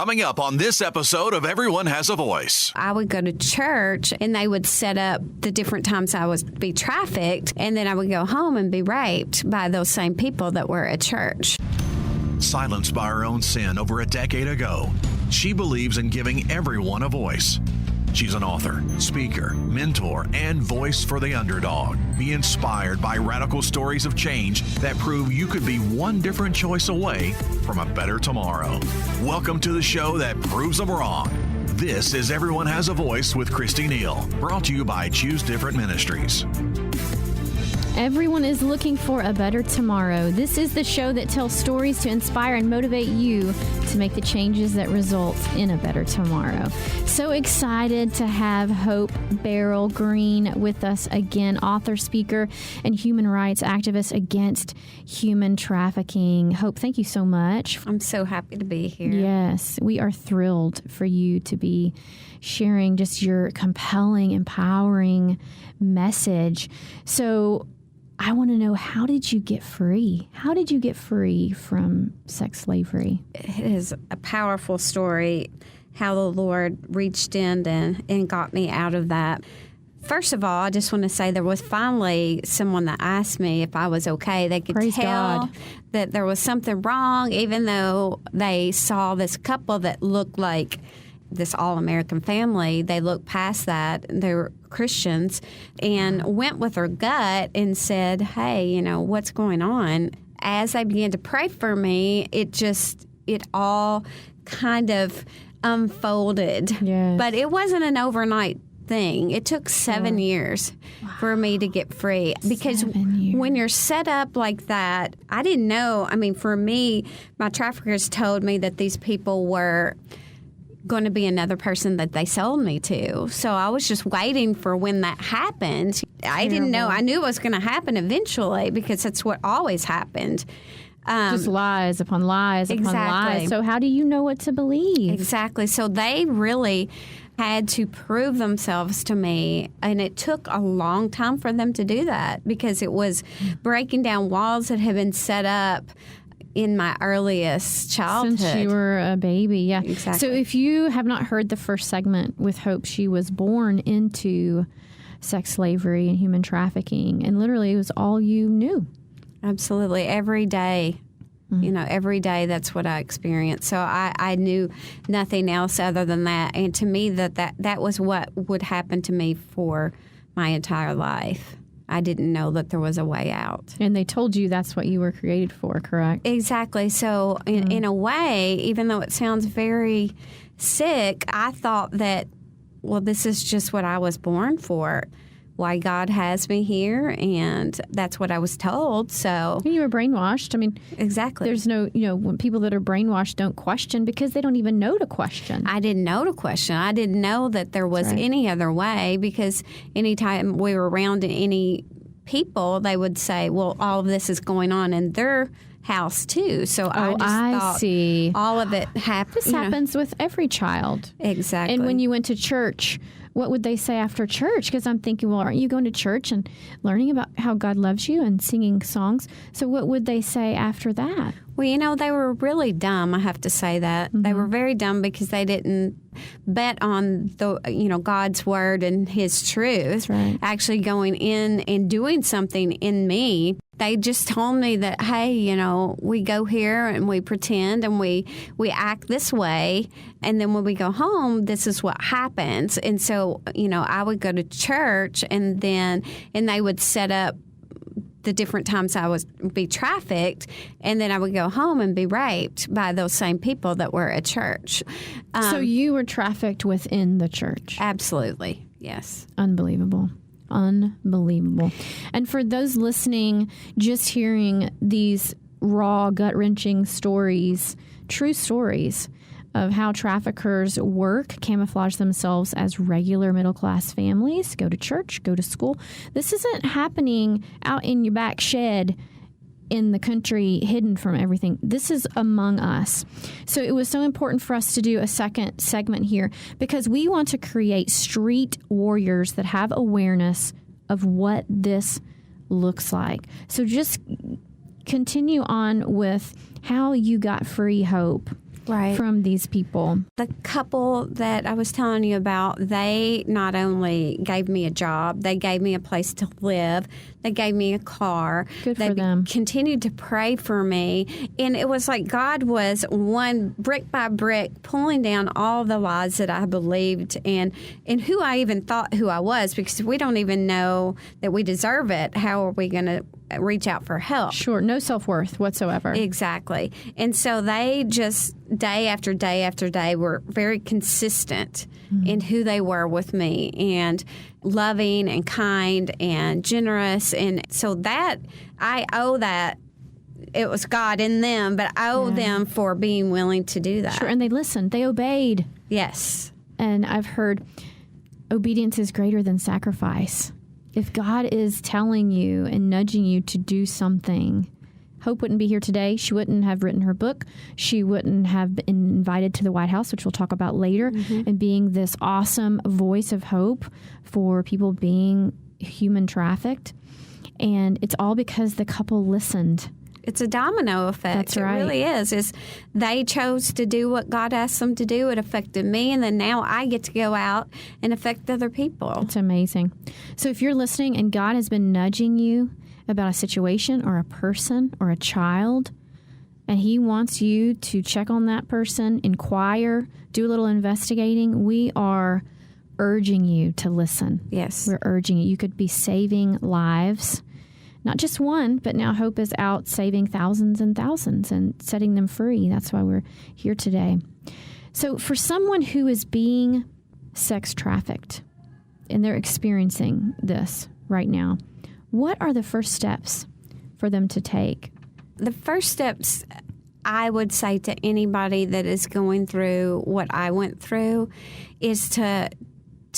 Coming up on this episode of Everyone Has a Voice. I would go to church and they would set up the different times I would be trafficked, and then I would go home and be raped by those same people that were at church. Silenced by her own sin over a decade ago, she believes in giving everyone a voice. She's an author, speaker, mentor, and voice for the underdog. Be inspired by radical stories of change that prove you could be one different choice away from a better tomorrow. Welcome to the show that proves them wrong. This is Everyone Has a Voice with Christy Neal, brought to you by Choose Different Ministries. Everyone is looking for a better tomorrow. This is the show that tells stories to inspire and motivate you to make the changes that result in a better tomorrow. So excited to have Hope Beryl Green with us again, author, speaker, and human rights activist against human trafficking. Hope, thank you so much. I'm so happy to be here. Yes, we are thrilled for you to be sharing just your compelling, empowering message. So I want to know, how did you get free? How did you get free from sex slavery? It is a powerful story, how the Lord reached in and got me out of that. First of all, I just want to say there was finally someone that asked me if I was okay. They could Praise tell God. that there was something wrong, even though they saw this couple that looked like this all-American family. They looked past that. They were Christians and went with their gut and said, hey, you know, what's going on? As they began to pray for me, it all kind of unfolded. Yes. But it wasn't an overnight thing. It took 7 years for me to get free. Because 7 years. When you're set up like that, I didn't know. I mean, for me, my traffickers told me that these people were going to be another person that they sold me to. So I was just waiting for when that happened. I didn't know. I knew it was going to happen eventually because that's what always happened. Just lies upon lies upon lies. So how do you know what to believe? Exactly. So they really had to prove themselves to me, and it took a long time for them to do that because it was breaking down walls that had been set up in my earliest childhood. Since you were a baby, yeah. Exactly. So if you have not heard the first segment with Hope, she was born into sex slavery and human trafficking, and literally it was all you knew. Absolutely. Every day. You know, every day that's what I experienced. So I knew nothing else other than that. And to me, that was what would happen to me for my entire life. I didn't know that there was a way out. And they told you that's what you were created for, correct? Exactly. So in a way, even though it sounds very sick, I thought that, well, this is just what I was born for. Why God has me here, and that's what I was told. So You were brainwashed. I mean, exactly. There's no, when people that are brainwashed don't question because they don't even know to question. I didn't know to question. I didn't know that there was any other way, because anytime we were around any people, they would say, well, all of this is going on in their house too. So I just thought see. all of it happened. This happens with every child. Exactly. And when you went to church, what would they say after church? Because I'm thinking, well, aren't you going to church and learning about how God loves you and singing songs? So what would they say after that? Well, they were really dumb, I have to say that. Mm-hmm. They were very dumb because they didn't bet on God's word and his truth. Right. Actually going in and doing something in me. They just told me that, hey, we go here and we pretend and we act this way, and then when we go home, this is what happens. And so, I would go to church and they would set up the different times I would be trafficked, and then I would go home and be raped by those same people that were at church. So you were trafficked within the church? Absolutely, yes. Unbelievable. And for those listening, just hearing these raw, gut-wrenching stories, true stories of how traffickers work, camouflage themselves as regular middle-class families, go to church, go to school. This isn't happening out in your back shed in the country, hidden from everything. This is among us. So it was so important for us to do a second segment here because we want to create street warriors that have awareness of what this looks like. So just continue on with how you got free, Hope. from these people. The couple that I was telling you about, they not only gave me a job, they gave me a place to live, they gave me a car. Good they for them. Continued to pray for me. And it was like God was one brick by brick pulling down all the lies that I believed and who I even thought who I was, because we don't even know that we deserve it. How are we going to reach out for help? Sure. No self-worth whatsoever. Exactly. And so they just day after day after day were very consistent in who they were with me, and loving and kind and generous. And so that I owe that. It was God in them, but I owe them for being willing to do that. Sure. And they listened. They obeyed. Yes. And I've heard obedience is greater than sacrifice. If God is telling you and nudging you to do something, Hope wouldn't be here today. She wouldn't have written her book. She wouldn't have been invited to the White House, which we'll talk about later, and being this awesome voice of hope for people being human trafficked. And it's all because the couple listened. It's a domino effect. That's right. It really is they chose to do what God asked them to do. It affected me, and then now I get to go out and affect other people. It's amazing. So if you're listening and God has been nudging you about a situation or a person or a child, and he wants you to check on that person, inquire, do a little investigating, we are urging you to listen. Yes. We're urging you. You could be saving lives. Not just one, but now Hope is out saving thousands and thousands and setting them free. That's why we're here today. So for someone who is being sex trafficked and they're experiencing this right now, what are the first steps for them to take? The first steps I would say to anybody that is going through what I went through is to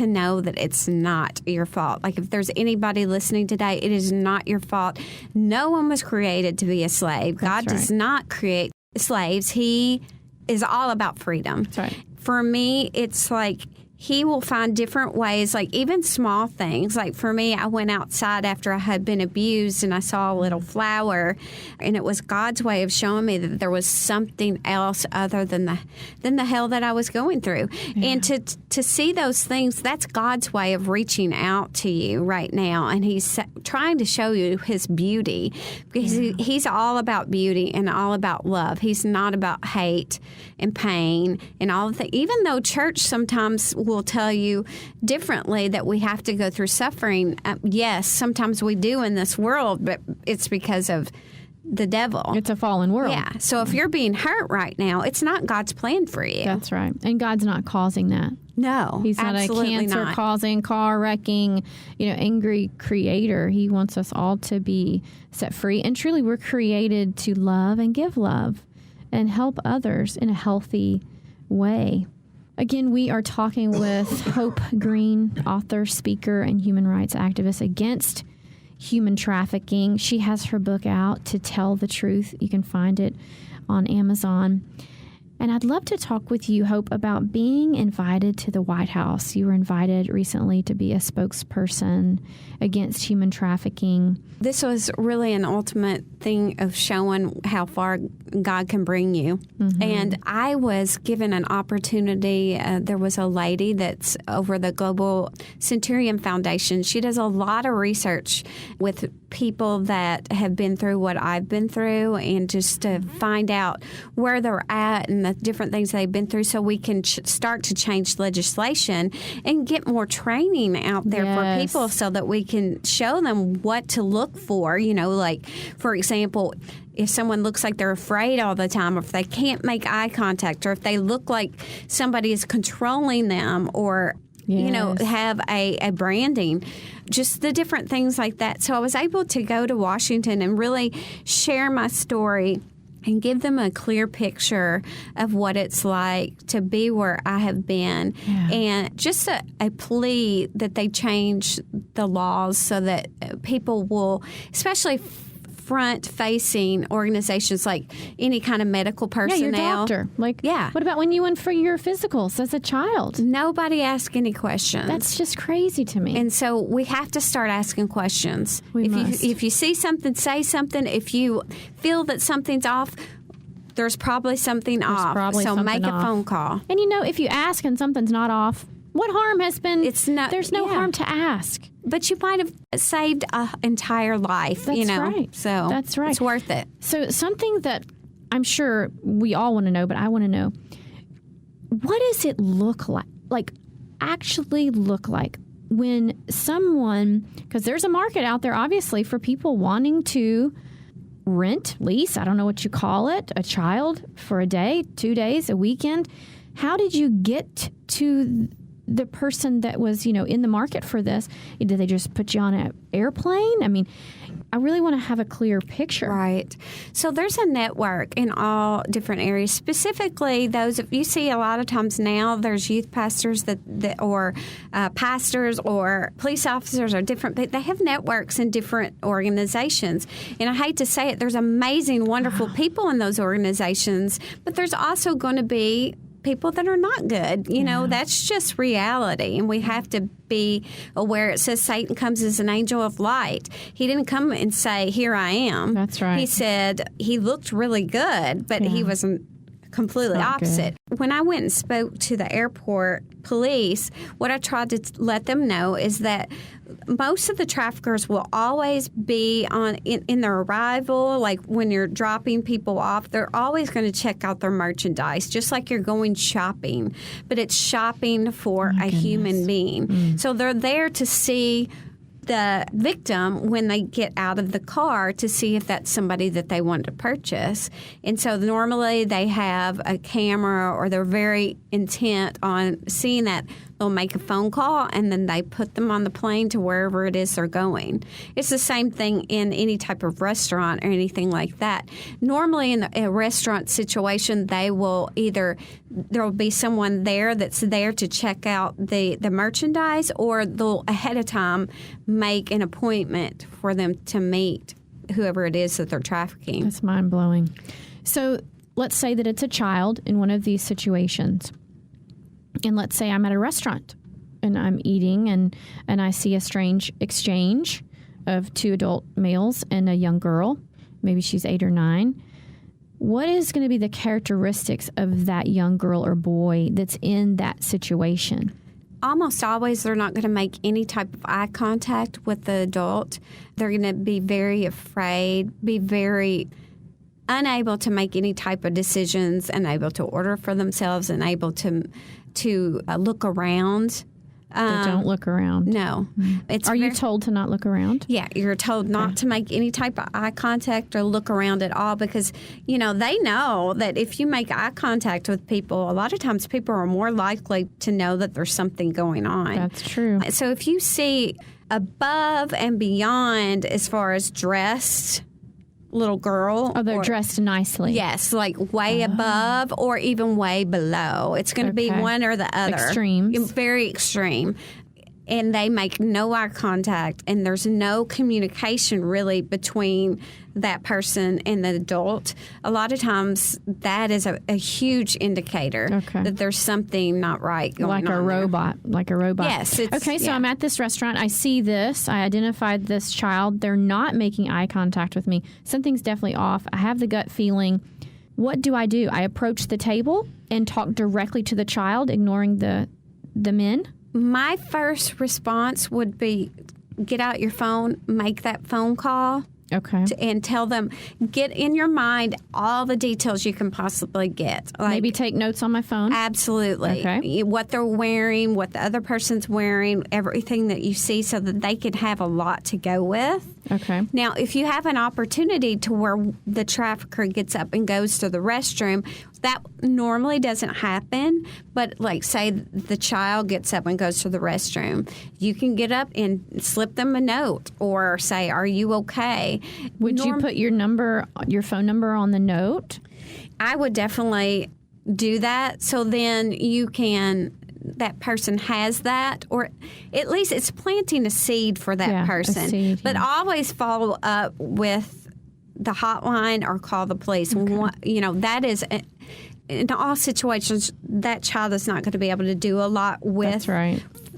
know that it's not your fault. Like, if there's anybody listening today, it is not your fault. No one was created to be a slave. God does not create slaves. He is all about freedom. That's right. For me, it's like he will find different ways, like even small things. Like for me, I went outside after I had been abused and I saw a little flower, and it was God's way of showing me that there was something else other than the hell that I was going through. Yeah. And to see those things, that's God's way of reaching out to you right now. And he's trying to show you his beauty, because he's all about beauty and all about love. He's not about hate and pain and all of that. Even though church sometimes will tell you differently that we have to go through suffering. Yes, sometimes we do in this world, but it's because of the devil. It's a fallen world. Yeah. So if you're being hurt right now, it's not God's plan for you. That's right. And God's not causing that. No, he's not a cancer-causing, car-wrecking, angry creator. He wants us all to be set free. And truly, we're created to love and give love and help others in a healthy way. Again, we are talking with Hope Green, author, speaker, and human rights activist against human trafficking. She has her book out, To Tell the Truth. You can find it on Amazon. And I'd love to talk with you, Hope, about being invited to the White House. You were invited recently to be a spokesperson against human trafficking. This was really an ultimate thing of showing how far God can bring you. Mm-hmm. And I was given an opportunity. There was a lady that's over the Global Centurion Foundation. She does a lot of research with people that have been through what I've been through, and just to find out where they're at and the different things they've been through, so we can start to change legislation and get more training out there for people, so that we can show them what to look for. Like, for example, if someone looks like they're afraid all the time, or if they can't make eye contact, or if they look like somebody is controlling them, or have a branding, just the different things like that. So I was able to go to Washington and really share my story and give them a clear picture of what it's like to be where I have been. Yeah. And just a plea that they change the laws so that people will, especially front-facing organizations like any kind of medical personnel. Yeah, your doctor. What about when you went for your physicals as a child? Nobody asked any questions. That's just crazy to me. And so we have to start asking questions. We must. If you see something, say something. If you feel that something's off, there's probably something off. So make a phone call. And if you ask and something's not off, what harm has been? There's no harm to ask. But you might have saved an entire life. That's right. So that's right. It's worth it. So something that I'm sure we all want to know, but I want to know, what does it look like? Like, actually look like when someone, because there's a market out there, obviously, for people wanting to rent, lease, I don't know what you call it, a child for a day, 2 days, a weekend. How did you get to the person that was, in the market for this? Did they just put you on an airplane? I mean, I really want to have a clear picture. Right. So there's a network in all different areas. Specifically, those you see a lot of times now, there's youth pastors or pastors or police officers or different. They have networks in different organizations. And I hate to say it, there's amazing, wonderful people in those organizations, but there's also going to be people that are not good. That's just reality. And we have to be aware. It says Satan comes as an angel of light. He didn't come and say, here I am. That's right. He said he looked really good, but he wasn't completely opposite. Good. When I went and spoke to the airport police, what I tried to let them know is that most of the traffickers will always be in their arrival, like when you're dropping people off, they're always going to check out their merchandise, just like you're going shopping. But it's shopping for a human being. So they're there to see the victim when they get out of the car to see if that's somebody that they want to purchase. And so normally they have a camera or they're very intent on seeing that. They'll make a phone call and then they put them on the plane to wherever it is they're going. It's the same thing in any type of restaurant or anything like that. Normally in a restaurant situation, there'll be someone there that's there to check out the merchandise, or they'll ahead of time make an appointment for them to meet whoever it is that they're trafficking. That's mind-blowing. So let's say that it's a child in one of these situations. And let's say I'm at a restaurant and I'm eating and I see a strange exchange of 2 adult males and a young girl. Maybe she's 8 or 9. What is going to be the characteristics of that young girl or boy that's in that situation? Almost always they're not going to make any type of eye contact with the adult. They're going to be very afraid, be very unable to make any type of decisions, unable to order for themselves, unable to look around. They don't look around. No. Are you told to not look around? Yeah, you're told not to make any type of eye contact or look around at all because, they know that if you make eye contact with people, a lot of times people are more likely to know that there's something going on. That's true. So if you see above and beyond as far as dressed little girl. Oh, they're dressed nicely. Yes, like way above or even way below. It's going to be one or the other. Extremes. Very extreme. And they make no eye contact, and there's no communication really between that person and the adult. A lot of times that is a huge indicator that there's something not right going on. Like a robot. Yes. So I'm at this restaurant. I see this. I identified this child. They're not making eye contact with me. Something's definitely off. I have the gut feeling. What do? I approach the table and talk directly to the child, ignoring the men? My first response would be get out your phone, make that phone call. Okay. And tell them, get in your mind all the details you can possibly get. Like, maybe take notes on my phone? Absolutely. Okay. What they're wearing, what the other person's wearing, everything that you see so that they can have a lot to go with. Okay. Now, if you have an opportunity to where the trafficker gets up and goes to the restroom, that normally doesn't happen, but like say the child gets up and goes to the restroom, you can get up and slip them a note or say, "Are you okay?" Would you put your phone number on the note? I would definitely do that. So then that person has that, or at least it's planting a seed for that person. A seed, but always follow up with the hotline or call the police. Okay. That is, in all situations, that child is not going to be able to do a lot with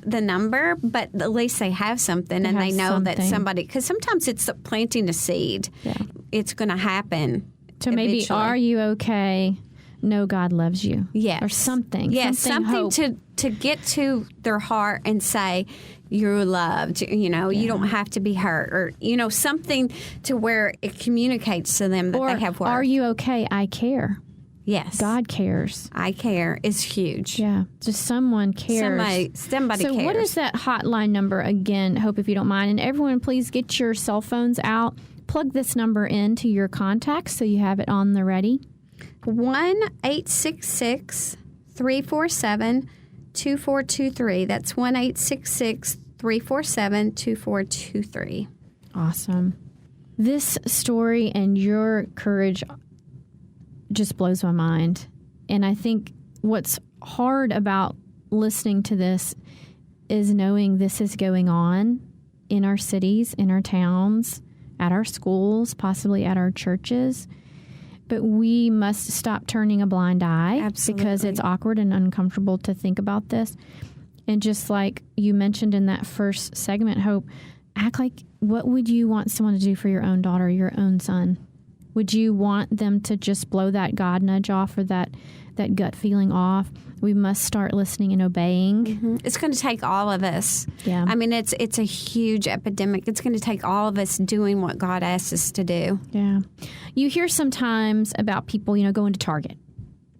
the number, but at least they have something they know that somebody, because sometimes it's planting a seed. Yeah. It's going to happen So maybe, eventually. are you okay? No, God loves you. Yes. Or something. Yes, something hope. to get to their heart and say, you're loved. You don't have to be hurt. Or, something to where it communicates to them that Or they have worth. are you okay? I care. Yes. God cares. I care is huge. Yeah. Just someone cares. Somebody so cares. what is that hotline number again? Hope, if you don't mind. And everyone, please get your cell phones out. Plug this number into your contacts so you have it on the ready. 1-866-347-2423. That's 1-866-347-2423. Awesome. This story and your courage just blows my mind. And I think what's hard about listening to this is knowing this is going on in our cities, in our towns, at our schools, possibly at our churches. But we must stop turning a blind eye. Absolutely. Because it's awkward and uncomfortable to think about this. And just like you mentioned in that first segment, Hope, act like, what would you want someone to do for your own daughter, your own son? Would you want them to just blow that God nudge off or that gut feeling off? We must start listening and obeying. Mm-hmm. It's going to take all of us. Yeah. I mean, it's a huge epidemic. It's going to take all of us doing what God asks us to do. Yeah. You hear sometimes about people, going to Target,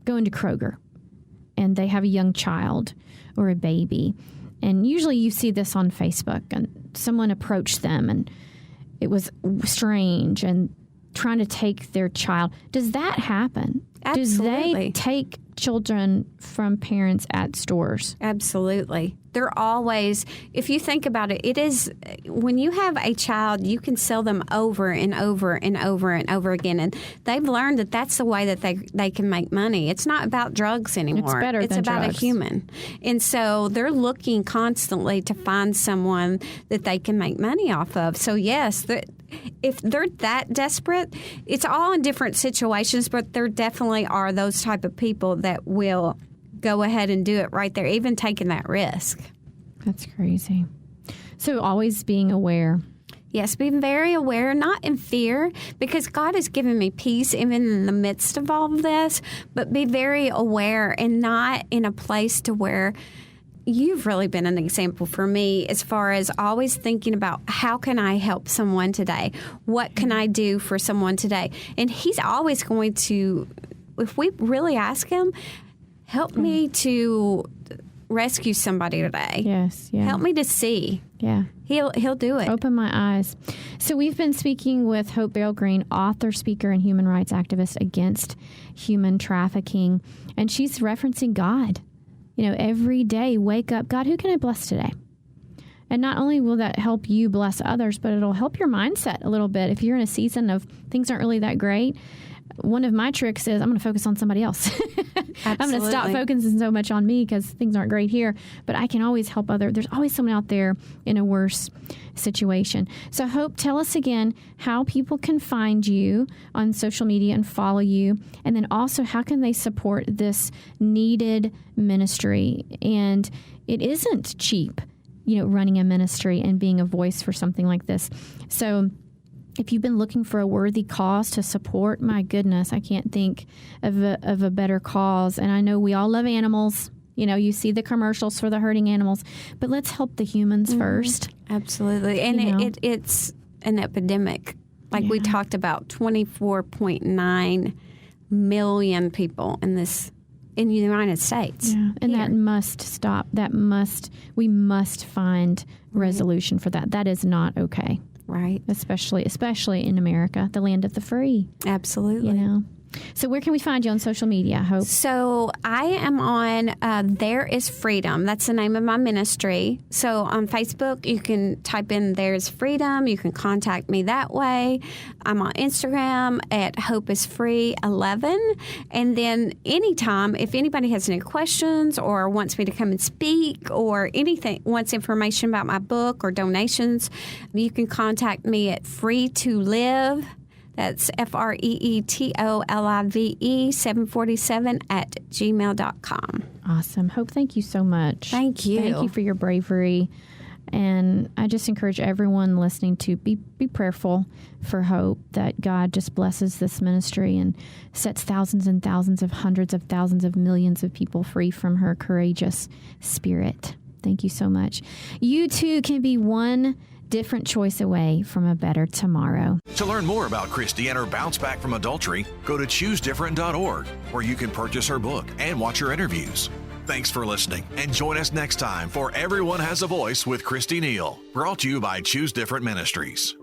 going to Kroger, and they have a young child or a baby. And usually you see this on Facebook, and someone approached them, and it was strange and trying to take their child. Does that happen? Absolutely. Do they take children from parents at stores? Absolutely. They're always, if you think about it, it is, when you have a child, you can sell them over and over and over and over again. And they've learned that that's the way that they can make money. It's not about drugs anymore. It's better It's than about drugs. a human. And so they're looking constantly to find someone that they can make money off of. So yes, if they're that desperate, it's all in different situations, but there definitely are those type of people that will go ahead and do it right there, even taking that risk. That's crazy. So always being aware. Yes, being very aware, not in fear, because God has given me peace even in the midst of all of this, but be very aware and not in a place to where you've really been an example for me as far as always thinking about how can I help someone today? What can I do for someone today? And he's always going to, if we really ask him, help me to rescue somebody today. Yes. Yeah. Help me to see. Yeah. He'll do it. Open my eyes. So we've been speaking with Hope Beryl Green, author, speaker, and human rights activist against human trafficking. And she's referencing God. Every day, wake up. God, who can I bless today? And not only will that help you bless others, but it'll help your mindset a little bit. If you're in a season of things aren't really that great, one of my tricks is I'm going to focus on somebody else. I'm going to stop focusing so much on me because things aren't great here. But I can always help others. There's always someone out there in a worse situation. So Hope, tell us again how people can find you on social media and follow you. And then also, how can they support this needed ministry? And it isn't cheap, running a ministry and being a voice for something like this. So if you've been looking for a worthy cause to support, my goodness, I can't think of a better cause. And I know we all love animals. You see the commercials for the hurting animals, but let's help the humans first. Absolutely. And it's an epidemic. Like we talked about, 24.9 million people in the United States. Yeah. And that must stop. We must find resolution for that. That is not okay. Right. Especially in America, the land of the free. Absolutely. So where can we find you on social media, Hope? So I am on There Is Freedom. That's the name of my ministry. So on Facebook, you can type in There Is Freedom. You can contact me that way. I'm on Instagram at HopeIsFree11. And then anytime, if anybody has any questions or wants me to come and speak or anything, wants information about my book or donations, you can contact me at Free to Live. That's FREETOLIVE 747 at gmail.com. Awesome. Hope, thank you so much. Thank you. Thank you for your bravery And I just encourage everyone listening to be prayerful for Hope, that God just blesses this ministry and sets thousands and thousands of hundreds of thousands of millions of people free from her courageous spirit. Thank you so much. You too can be one different choice away from a better tomorrow. To learn more about Christy and her bounce back from adultery, go to choosedifferent.org, where you can purchase her book and watch her interviews. Thanks for listening, and join us next time for Everyone Has a Voice with Christy Neal, brought to you by Choose Different Ministries.